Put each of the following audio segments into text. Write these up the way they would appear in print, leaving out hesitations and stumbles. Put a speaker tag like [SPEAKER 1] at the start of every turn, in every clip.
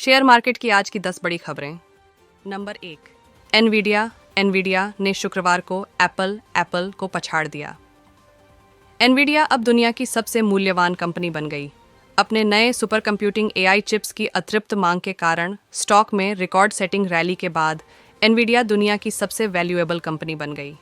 [SPEAKER 1] Share market की आज की 10 बड़ी खबरें। नंबर 1, एनवीडिया ने शुक्रवार को एप्पल को पछाड़ दिया। एनवीडिया अब दुनिया की सबसे मूल्यवान कंपनी बन गई। अपने नए सुपर कंप्यूटिंग एआई चिप्स की अतिरिक्त मांग के कारण स्टॉक में रिकॉर्ड सेटिंग रैली के बाद एनवीडिया दुनिया की सबसे वैल्यूएबल कंपनी बन गई।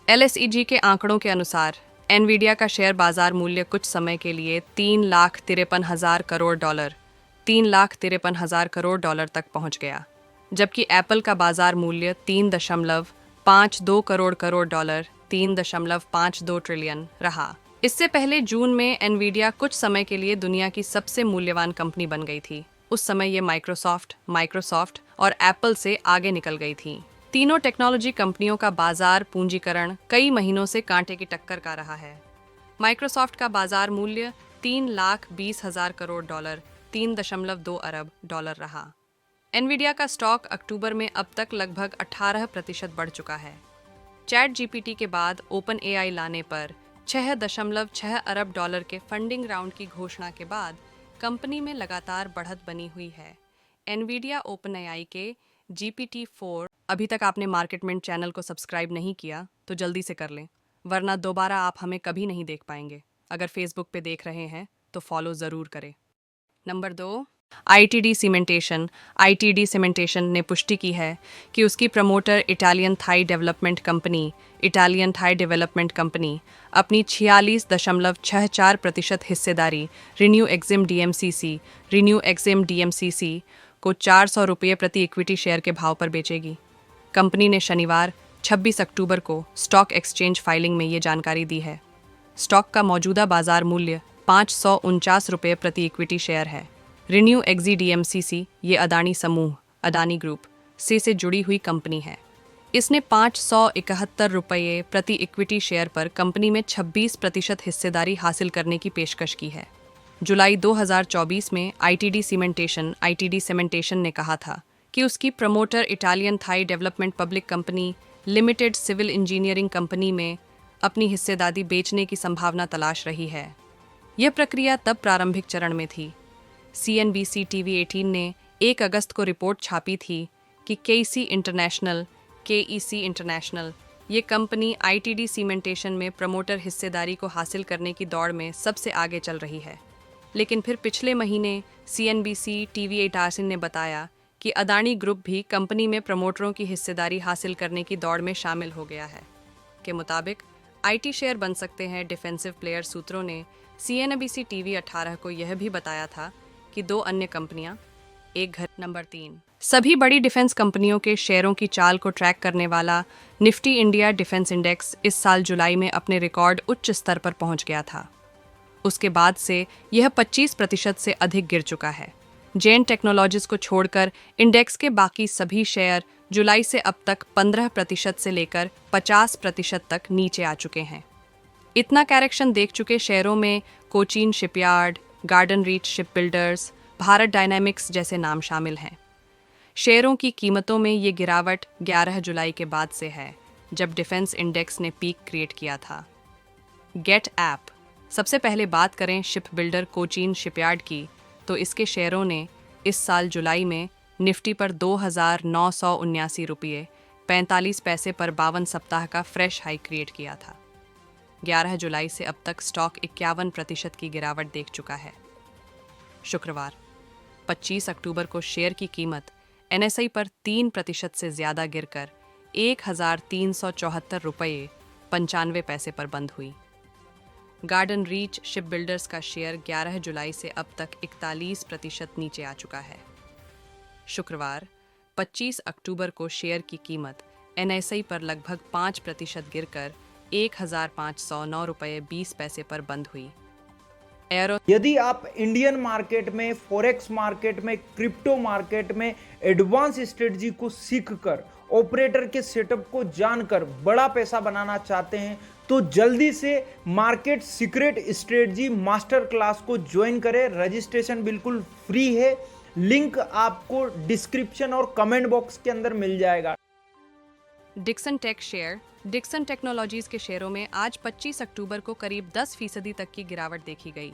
[SPEAKER 1] LSEG के आंकड़ों के अनुसार एनवीडिया का शेयर बाजार मूल्य कुछ समय के लिए $3,53,000 तक पहुंच गया, जबकि एप्पल का बाजार मूल्य $3.52 $3.52 ट्रिलियन रहा। इससे पहले जून में एनवीडिया कुछ समय के लिए दुनिया की सबसे मूल्यवान कंपनी बन गई थी। उस समय ये माइक्रोसॉफ्ट और एप्पल से आगे निकल गई थी। तीनों टेक्नोलॉजी कंपनियों का बाजार पूंजीकरण कई महीनों से कांटे की टक्कर का रहा है। माइक्रोसॉफ्ट का बाजार मूल्य $3,20,000 $3.2 अरब रहा। एनवीडिया का स्टॉक अक्टूबर में अब तक लगभग 18% बढ़ चुका है। चैट जीपीटी के बाद ओपन एआई लाने पर $6.6 अरब के फंडिंग राउंड की घोषणा के बाद कंपनी में लगातार बढ़त बनी हुई है। एनवीडिया ओपन एआई के GPT-4 अभी तक आपने मार्केटमेंट चैनल को सब्सक्राइब नहीं किया तो जल्दी से कर लें, वरना दोबारा आप हमें कभी नहीं देख पाएंगे। अगर फेसबुक पे देख रहे हैं तो फॉलो ज़रूर करें। नंबर 2, ITD सीमेंटेशन ने पुष्टि की है कि उसकी promoter Italian Thai development company अपनी 46.64% हिस्सेदारी रिन्यू एक्सिम डीएमसीसी को ₹400 प्रति इक्विटी शेयर के भाव पर बेचेगी। कंपनी ने शनिवार 26 अक्टूबर को स्टॉक एक्सचेंज फाइलिंग में ये जानकारी दी है। स्टॉक का मौजूदा बाजार मूल्य ₹549 प्रति इक्विटी शेयर है। रिन्यू एक्सी डीएमसीसी ये अदानी ग्रुप से जुड़ी हुई कंपनी है। इसने ₹571 प्रति इक्विटी शेयर पर कंपनी में 26% हिस्सेदारी हासिल करने की पेशकश की है। जुलाई 2024 में ITD सीमेंटेशन ने कहा था कि उसकी promoter Italian Thai development public company limited civil engineering company में अपनी हिस्सेदारी बेचने की संभावना तलाश रही है। यह प्रक्रिया तब प्रारंभिक चरण में थी। CNBC TV18 ने 1 अगस्त को रिपोर्ट छापी थी कि KEC इंटरनेशनल ये कंपनी ITD सीमेंटेशन में प्रमोटर हिस्सेदारी को हासिल करने की दौड़ में सबसे आगे चल रही है। लेकिन फिर पिछले महीने CNBC TV18 ने बताया कि अदानी ग्रुप भी कंपनी में प्रमोटरों की हिस्सेदारी हासिल करने की दौड़ में शामिल हो गया है। के मुताबिक IT शेयर बन सकते हैं। डिफेंसिव प्लेयर सूत्रों ने CNBC TV18 को यह भी बताया था कि 2 अन्य कंपनियां नंबर 3, सभी बड़ी डिफेंस कंपनियों के शेयरों की चाल को ट्रैक करने वाला निफ्टी इंडिया डिफेंस इंडेक्स इस साल जुलाई में अपने रिकॉर्ड उच्च स्तर पर पहुंच गया था। उसके बाद से यह 25% से अधिक गिर चुका है। जेन टेक्नोलॉजीज को छोड़कर इंडेक्स के बाकी सभी शेयर जुलाई से अब तक 15% से लेकर 50% तक नीचे आ चुके हैं। इतना करेक्शन देख चुके शेयरों में Cochin shipyard, garden reach shipbuilders, Bharat dynamics जैसे नाम शामिल हैं। शेयरों की कीमतों में ये गिरावट 11 जुलाई के बाद से है, जब डिफेंस इंडेक्स ने पीक क्रिएट किया था। Get app. सबसे पहले बात करें शिप बिल्डर कोचीन शिपयार्ड की, तो इसके शेयरों ने इस साल जुलाई में निफ्टी पर ₹2,979.45 पर 52 सप्ताह का फ्रेश हाई क्रिएट किया था। 11 जुलाई से अब तक स्टॉक 51% की गिरावट देख चुका है। शुक्रवार 25 अक्टूबर को शेयर की कीमत NSI पर 3% से ज़्यादा गिरकर ₹1,374.95 पर बंद हुई। गार्डन रीच शिप बिल्डर्स का शेयर 11 जुलाई से अब तक 41% नीचे आ चुका है। शुक्रवार 25 अक्टूबर को शेयर की कीमत NSI पर लगभग 5% गिरकर ₹1,509.20 पर बंद हुई।
[SPEAKER 2] यदि आप इंडियन मार्केट में, फॉरेक्स मार्केट में, क्रिप्टो मार्केट में एडवांस स्ट्रेटजी को सीखकर, ऑपरेटर के सेटअप को जानकर बड़ा पैसा बनाना चाहते हैं तो जल्दी से market secret strategy master class को ज्वाइन करें। रजिस्ट्रेशन बिल्कुल फ्री है। लिंक आपको डिस्क्रिप्शन और कमेंट बॉक्स के अंदर मिल जाएगा।
[SPEAKER 1] डिक्सन टेक्नोलॉजीज के शेयरों में आज 25 अक्टूबर को करीब 10% तक की गिरावट देखी गई।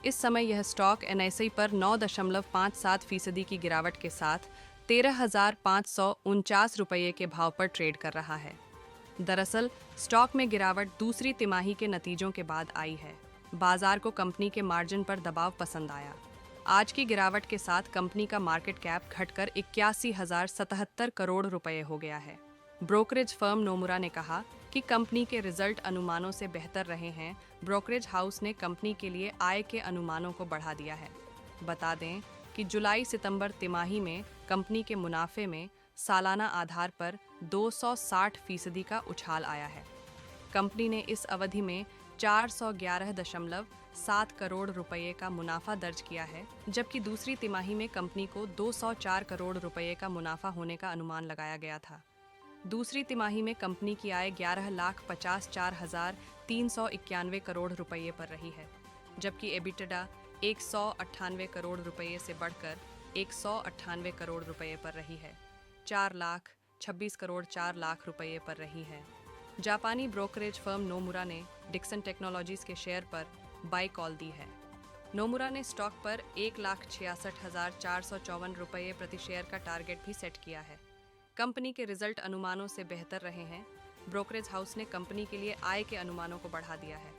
[SPEAKER 1] इस समय यह स्टॉक NSE पर 9.57% की गिरावट के साथ 13,549 रुपये के भाव पर ट्रेड कर रहा है। दरअसल स्टॉक में गिरावट दूसरी तिमाही के नतीजों के बाद आई है। बाजार को कंपनी के मार्जिन पर दबाव पसंद आया। आज की गिरावट के साथ कंपनी का मार्केट कैप घटकर 81,077 करोड़ रुपए हो गया है। ब्रोकरेज फर्म नोमुरा ने कहा कि कंपनी के रिजल्ट अनुमानों से बेहतर रहे हैं। ब्रोकरेज हाउस ने कंपनी के लिए आय के अनुमानों को बढ़ा दिया है। बता दें कि जुलाई-सितंबर तिमाही में कंपनी के मुनाफे में सालाना आधार पर 260% का उछाल आया है। कंपनी ने इस अवधि में 411.7 करोड़ रुपए का मुनाफा दर्ज किया है, जबकि दूसरी तिमाही में कंपनी को 204 करोड़ रुपए का मुनाफा होने का अनुमान लगाया गया था। दूसरी तिमाही में कंपनी की आय 11,54,391 करोड़ रुपए पर रही है, जबकि एबिटडा 198 करोड़ रुपए से बढ़कर 198 करोड़ रुपए पर रही है। 4,26 करोड़ 4 लाख रुपए पर रही है। जापानी ब्रोकरेज फर्म नोमुरा ने डिक्सन टेक्नोलॉजीज के शेयर पर बाय कॉल दी है। नोमुरा ने स्टॉक पर 1,66,454 रुपये प्रति शेयर का टारगेट भी सेट किया है। कंपनी के रिजल्ट अनुमानों से बेहतर रहे हैं। ब्रोकरेज हाउस ने कंपनी के लिए आय के अनुमानों को बढ़ा दिया है।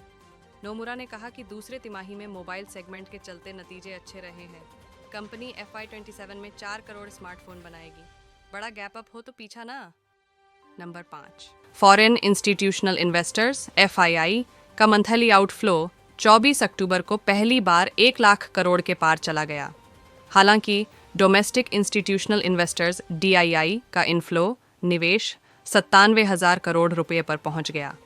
[SPEAKER 1] नोमुरा ने कहा कि दूसरे तिमाही में मोबाइल सेगमेंट के चलते नतीजे अच्छे रहे हैं। कंपनी FY27 में 4 करोड़ स्मार्टफोन बनाएगी। बड़ा गैप अप हो तो पीछा ना। Number 5, foreign institutional investors FII का मंथली आउटफ्लो 24 अक्टूबर को पहली बार 1 लाख करोड़ के पार चला गया। हालांकि डोमेस्टिक इंस्टीट्यूशनल इन्वेस्टर्स DII का इनफ्लो निवेश 97,000 करोड़ रुपए पर पहुंच गया।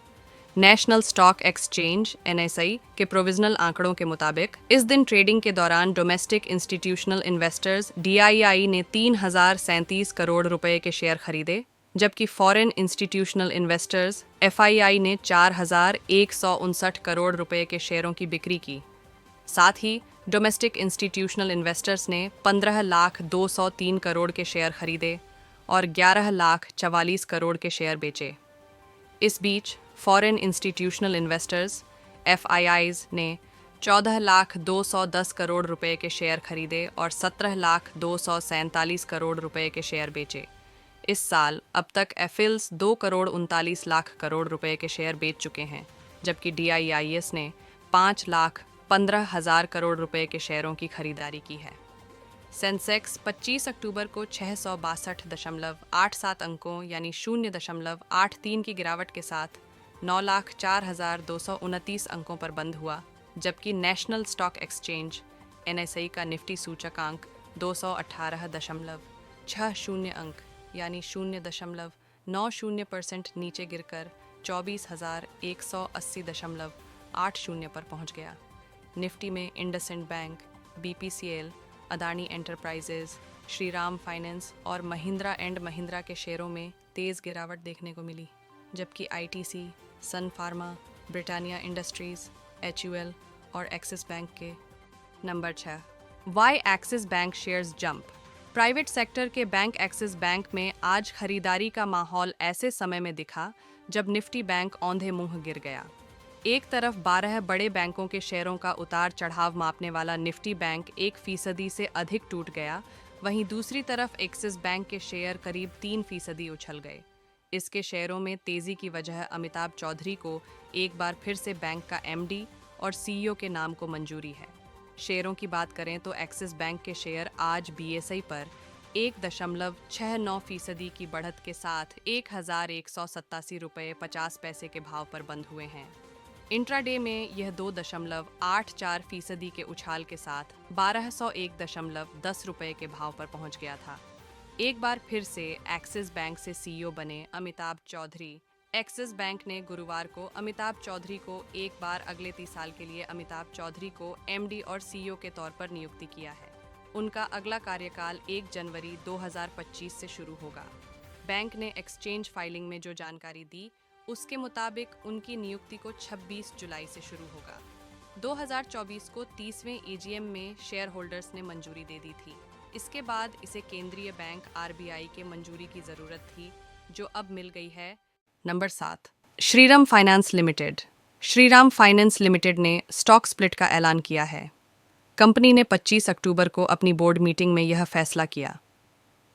[SPEAKER 1] नेशनल स्टॉक एक्सचेंज NSE के प्रोविजनल आंकड़ों के मुताबिक इस दिन ट्रेडिंग के दौरान डोमेस्टिक इंस्टीट्यूशनल इन्वेस्टर्स DII ने 3,037 करोड़ रुपए के शेयर खरीदे, जबकि फॉरेन इंस्टीट्यूशनल इन्वेस्टर्स FII ने 4,159 करोड़ रुपए के शेयरों की बिक्री की। साथ ही डोमेस्टिक इंस्टीट्यूशनल इन्वेस्टर्स ने 15,203 करोड़ के शेयर खरीदे और 11,44 करोड़ के शेयर बेचे। इस बीच फॉरेन इंस्टीट्यूशनल इन्वेस्टर्स FIIs ने 14,210 करोड़ रुपए के शेयर खरीदे और 17,247 करोड़ रुपए के शेयर बेचे। इस साल अब तक FILs 2,39 करोड़ रुपए के शेयर बेच चुके हैं, जबकि DIIs ने 5,15,000 करोड़ रुपए के शेयरों की खरीदारी की है। सेंसेक्स 25 अक्टूबर को 662.87 अंकों यानी 0.83 की गिरावट के साथ 9,04,229 अंकों पर बंद हुआ, जबकि नेशनल स्टॉक एक्सचेंज NSE का निफ्टी सूचकांक 218.60 अंक यानी 0.90% नीचे गिरकर 24,180.80 पर पहुंच गया। निफ्टी में IndusInd bank, BPCL, Adani enterprises, Shriram finance और महिंद्रा एंड महिंद्रा के शेयरों में तेज़ गिरावट देखने को मिली, जबकि ITC, Sun Pharma, Britannia Industries, HUL और एक्सिस बैंक के। नंबर 6, why Axis Bank shares jump. Private sector के बैंक एक्सिस बैंक में आज खरीदारी का माहौल ऐसे समय में दिखा जब निफ्टी बैंक औंधे मुंह गिर गया। एक तरफ 12 बड़े बैंकों के शेयरों का उतार चढ़ाव मापने वाला निफ्टी बैंक 1% से अधिक टूट गया, वहीं दूसरी तरफ एक्सिस बैंक के शेयर करीब 3% उछल गए। इसके शेयरों में तेजी की वजह अमिताभ चौधरी को एक बार फिर से बैंक का MD और CEO के नाम को मंजूरी है। शेयरों की बात करें तो एक्सिस बैंक के शेयर आज BSE पर 1.69% की बढ़त के साथ 1,187 रुपये 50 पैसे के भाव पर बंद हुए हैं। इंट्राडे में यह 2.84% के उछाल के साथ 1,201.10 रुपये के भाव पर पहुंच गया था। एक बार फिर से एक्सिस बैंक से CEO बने अमिताभ चौधरी। एक्सिस बैंक ने गुरुवार को अमिताभ चौधरी को एक बार अगले 30 साल के लिए अमिताभ चौधरी को MD और CEO के तौर पर नियुक्ति किया है। उनका अगला कार्यकाल 1 जनवरी 2025 से शुरू होगा। बैंक ने एक्सचेंज फाइलिंग में जो जानकारी दी, उसके मुताबिक उनकी नियुक्ति को 26 जुलाई से शुरू होगा। 2024 को 30वें EGM में शेयर होल्डर्स ने मंजूरी दे दी थी। इसके बाद इसे केंद्रीय बैंक RBI के मंजूरी की ज़रूरत थी, जो अब मिल गई है। Number 7, Shriram finance limited. Shriram finance limited ने स्टॉक स्प्लिट का ऐलान किया है। कंपनी ने 25 अक्टूबर को अपनी बोर्ड मीटिंग में यह फैसला किया।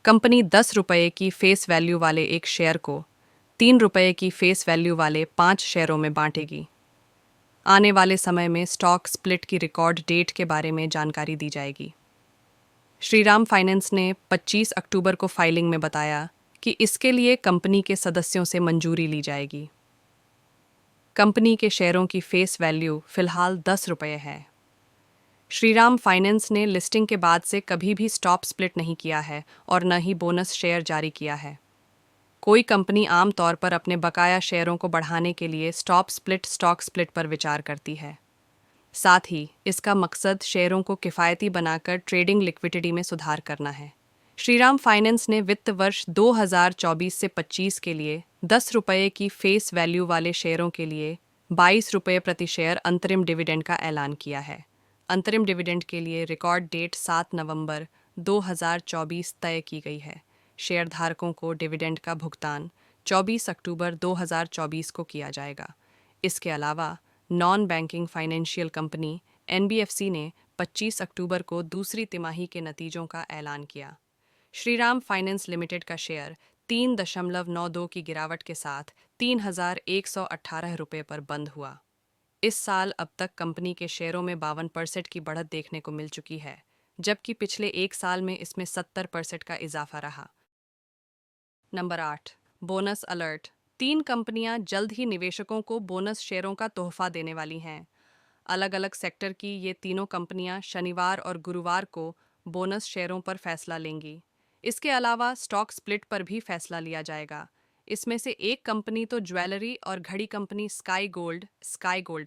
[SPEAKER 1] कंपनी 10 रुपये की फेस वैल्यू वाले एक शेयर को 3 रुपये की फेस वैल्यू वाले 5 शेयरों में बांटेगी। आने वाले समय में स्टॉक स्प्लिट की रिकॉर्ड डेट के बारे में जानकारी दी जाएगी। श्रीराम फाइनेंस ने 25 अक्टूबर को फाइलिंग में बताया कि इसके लिए कंपनी के सदस्यों से मंजूरी ली जाएगी। कंपनी के शेयरों की फेस वैल्यू फिलहाल 10 रुपये है। श्रीराम फाइनेंस ने लिस्टिंग के बाद से कभी भी स्टॉक स्प्लिट नहीं किया है और न ही बोनस शेयर जारी किया है। कोई कंपनी आम तौर पर अपने बकाया शेयरों को बढ़ाने के लिए स्टॉक स्प्लिट पर विचार करती है। साथ ही इसका मकसद शेयरों को किफ़ायती बनाकर ट्रेडिंग लिक्विडिटी में सुधार करना है। श्रीराम फाइनेंस ने वित्त वर्ष 2024 से 25 के लिए 10 रुपये की फेस वैल्यू वाले शेयरों के लिए 22 रुपये प्रति शेयर अंतरिम डिविडेंड का ऐलान किया है। अंतरिम डिविडेंड के लिए रिकॉर्ड डेट 7 नवंबर 2024 तय की गई है। शेयरधारकों को डिविडेंड का भुगतान 24 अक्टूबर 2024 को किया जाएगा। इसके अलावा non banking financial company NBFC ने 25 अक्टूबर को दूसरी तिमाही के नतीजों का ऐलान किया। श्रीराम फाइनेंस लिमिटेड का शेयर 3.92 की गिरावट के साथ 3,118 रुपये पर बंद हुआ। इस साल अब तक कंपनी के शेयरों में 52% की बढ़त देखने को मिल चुकी है, जबकि पिछले एक साल में इसमें 70% का इजाफा रहा। Number 8, bonus alert. 3 कंपनियां जल्द ही निवेशकों को बोनस शेयरों का तोहफा देने वाली हैं। अलग अलग सेक्टर की ये तीनों कंपनियां शनिवार और गुरुवार को बोनस शेयरों पर फैसला लेंगी। इसके अलावा स्टॉक स्प्लिट पर भी फैसला लिया जाएगा। इसमें से एक कंपनी तो ज्वेलरी और घड़ी कंपनी स्काई गोल्ड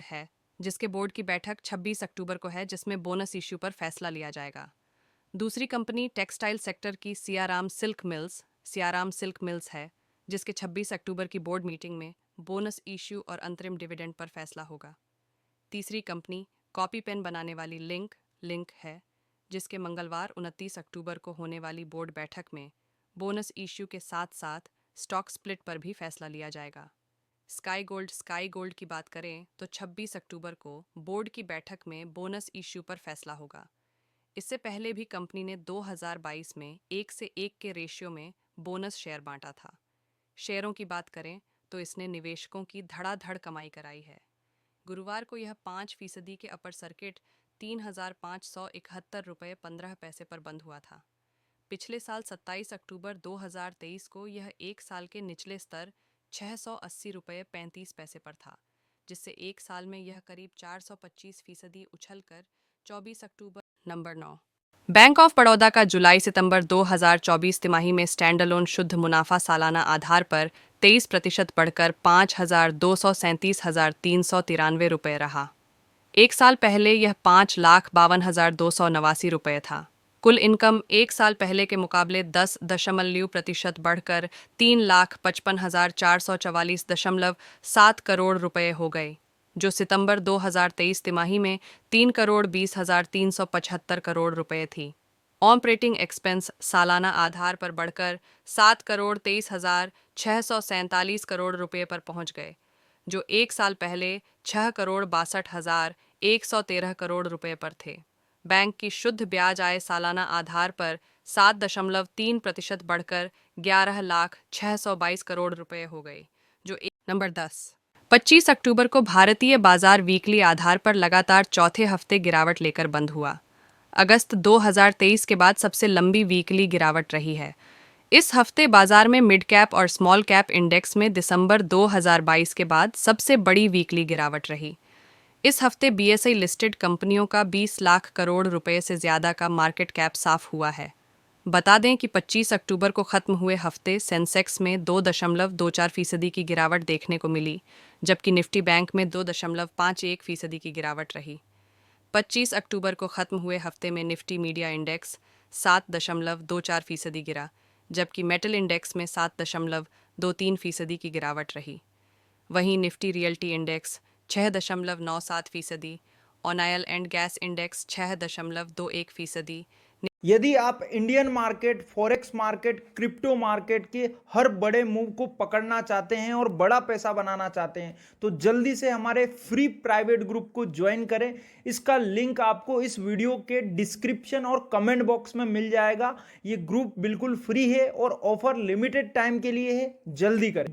[SPEAKER 1] है, जिसके बोर्ड की बैठक 26 अक्टूबर को है, जिसमें बोनस इश्यू पर फैसला लिया जाएगा। दूसरी कंपनी टेक्सटाइल सेक्टर की सियाराम सिल्क मिल्स है, जिसके 26 अक्टूबर की बोर्ड मीटिंग में बोनस इश्यू और अंतरिम डिविडेंड पर फैसला होगा। तीसरी कंपनी कॉपी पेन बनाने वाली लिंक है, जिसके मंगलवार 29 अक्टूबर को होने वाली बोर्ड बैठक में बोनस इश्यू के साथ साथ स्टॉक स्प्लिट पर भी फैसला लिया जाएगा। स्काई गोल्ड की बात करें तो 26 अक्टूबर को बोर्ड की बैठक में बोनस इश्यू पर फैसला होगा। इससे पहले भी कंपनी ने 2022 में 1:1 के रेशियो में बोनस शेयर बांटा था। शेयरों की बात करें तो इसने निवेशकों की धड़ाधड़ कमाई कराई है। गुरुवार को यह 5% के अपर सर्किट 3,571 रुपये 15 पैसे पर बंद हुआ था। पिछले साल 27 अक्टूबर 2023 को यह एक साल के निचले स्तर 680 रुपये 35 पैसे पर था, जिससे एक साल में यह करीब 425% उछलकर 24 अक्टूबर। नंबर 9, बैंक ऑफ बड़ौदा का जुलाई सितंबर 2024 तिमाही में स्टैंडअलोन शुद्ध मुनाफा सालाना आधार पर 23% बढ़कर 5,237,393 रुपये रहा। एक साल पहले यह 5,52,289 रुपये था। कुल इनकम एक साल पहले के मुकाबले 10% बढ़कर 3,55,444.7 करोड़ रुपये हो गए, जो सितंबर 2023 तिमाही में 3,20,375 करोड़ रुपये थी। ऑपरेटिंग एक्सपेंस सालाना आधार पर बढ़कर 7,23,647 करोड़ रुपये पर पहुंच गए, जो एक साल पहले 6,62,113 करोड़ रुपये पर थे। बैंक की शुद्ध ब्याज आय सालाना आधार पर 7.3% बढ़कर 11,622 करोड़ रुपये हो गई, जो नंबर 10, 25 अक्टूबर को भारतीय बाजार वीकली आधार पर लगातार चौथे हफ्ते गिरावट लेकर बंद हुआ। अगस्त 2023 के बाद सबसे लंबी वीकली गिरावट रही है। इस हफ्ते बाजार में मिड कैप और स्मॉल कैप इंडेक्स में दिसंबर 2022 के बाद सबसे बड़ी वीकली गिरावट रही। इस हफ्ते BSE लिस्टेड कंपनियों का 20 लाख करोड़ रुपए से ज़्यादा का मार्केट कैप साफ हुआ है। बता दें कि 25 अक्टूबर को ख़त्म हुए हफ्ते सेंसेक्स में 2.24% की गिरावट देखने को मिली, जबकि निफ्टी बैंक में 2.51% की गिरावट रही। 25 अक्टूबर को ख़त्म हुए हफ्ते में निफ्टी मीडिया इंडेक्स 7.24% गिरा, जबकि मेटल इंडेक्स में 7.23% की गिरावट रही। वहीं Nifty realty index 6.97%, oil and gas index 6.21%,
[SPEAKER 2] यदि आप Indian market, forex market, crypto market के हर बड़े मूव को पकड़ना चाहते हैं और बड़ा पैसा बनाना चाहते हैं तो जल्दी से हमारे फ्री प्राइवेट ग्रुप को ज्वाइन करें। इसका लिंक आपको इस वीडियो के डिस्क्रिप्शन और कमेंट बॉक्स में मिल जाएगा। ये ग्रुप बिल्कुल फ्री है और ऑफर लिमिटेड टाइम के लिए है, जल्दी करें।